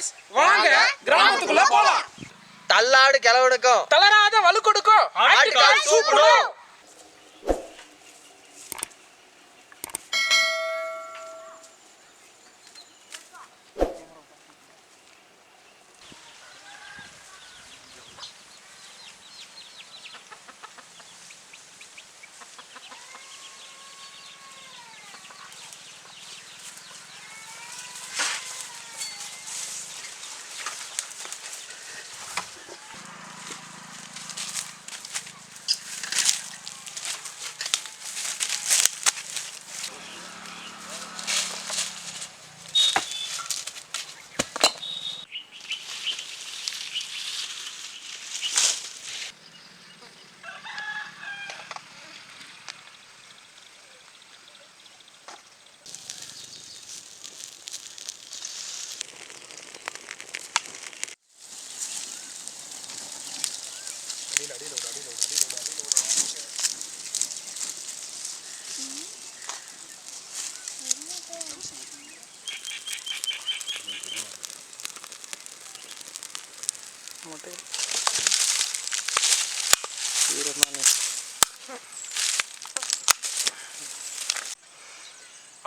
Boys வாங்க கிராமத்துக்குள்ள போலாம். தள்ளாடு கிளவனுக்கும் தளராத வலு கொடுக்கும் ஆட்டுக்கால் சூப்பரும்.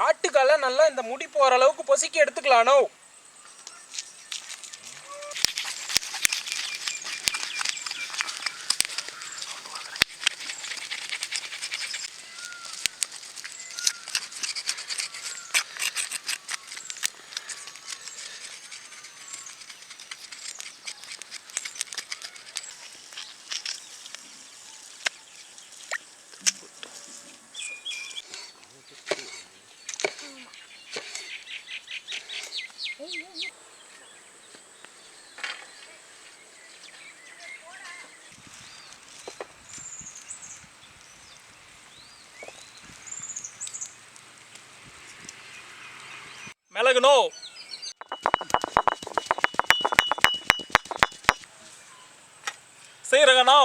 ஆட்டுக்கால நல்லா இந்த முடி போற அளவுக்கு பொசுக்கி எடுத்துக்கலானோ. மிளகு நோ, சீரகம் நோ,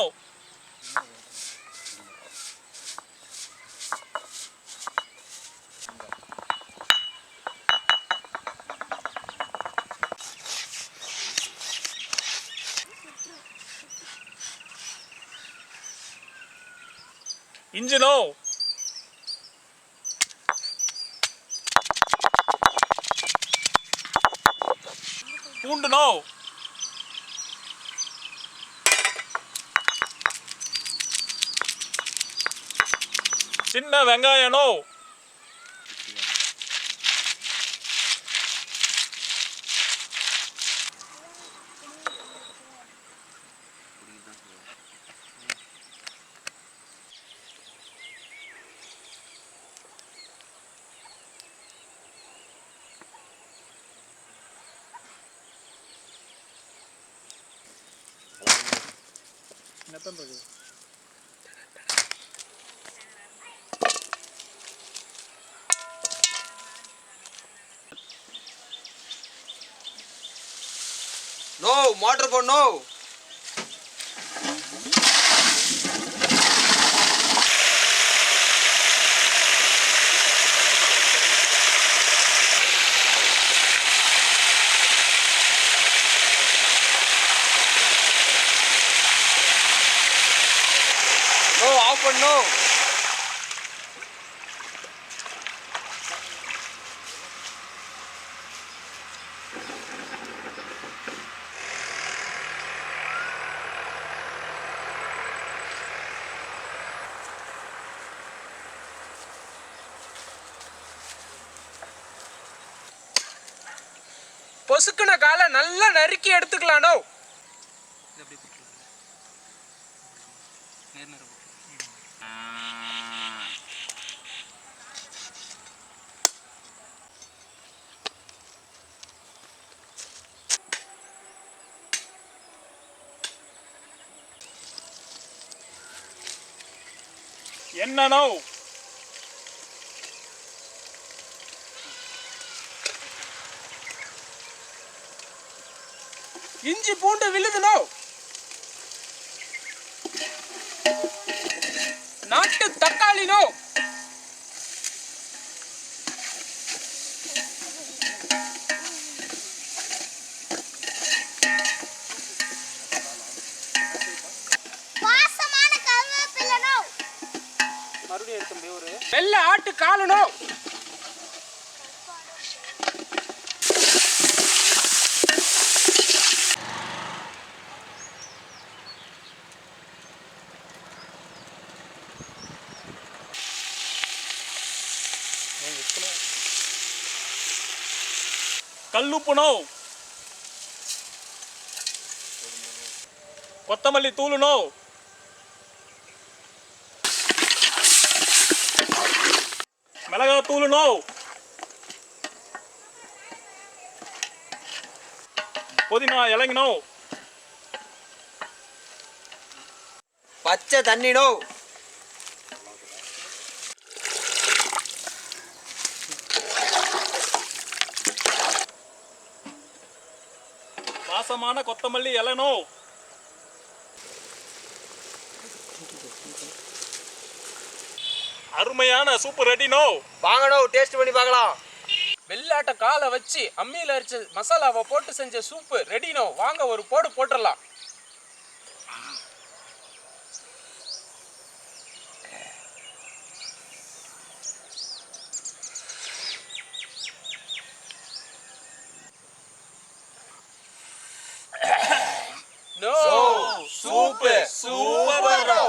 இஞ்சி நோ, பூண்டு நோ, சின்ன வெங்காயம் நோ, நோ மோட்டர் போடு நோ. நோ ஆஃப் பண்ணு. பொசுக்குன காலை நல்லா நறுக்கி எடுத்துக்கலானோ. என்னனோ இஞ்சி பூண்டு விழுதுனோ. நாட்டு தக்காளி நோ. வெள்ளை ஆட்டு காலு நோ. கல்லுப்பு நோ. கொத்தமல்லி தூள் நோ. மிளகாய் தூள் நோ. புதினா இலைங்க நோ. பச்சை தண்ணி நோ. வாசமான கொத்தமல்லி இலை நோ. அருமையான சூப்பர் ரெடி நோ. வாங்க நோ, டேஸ்ட் பண்ணி பார்க்கலாம். வெள்ளாட்ட காலை வச்சு அம்மியில் அரைச்ச மசாலாவை போட்டு செஞ்ச சூப்பு ரெடி நோ. வாங்க ஒரு போடு போட்டுடலாம். No super super no.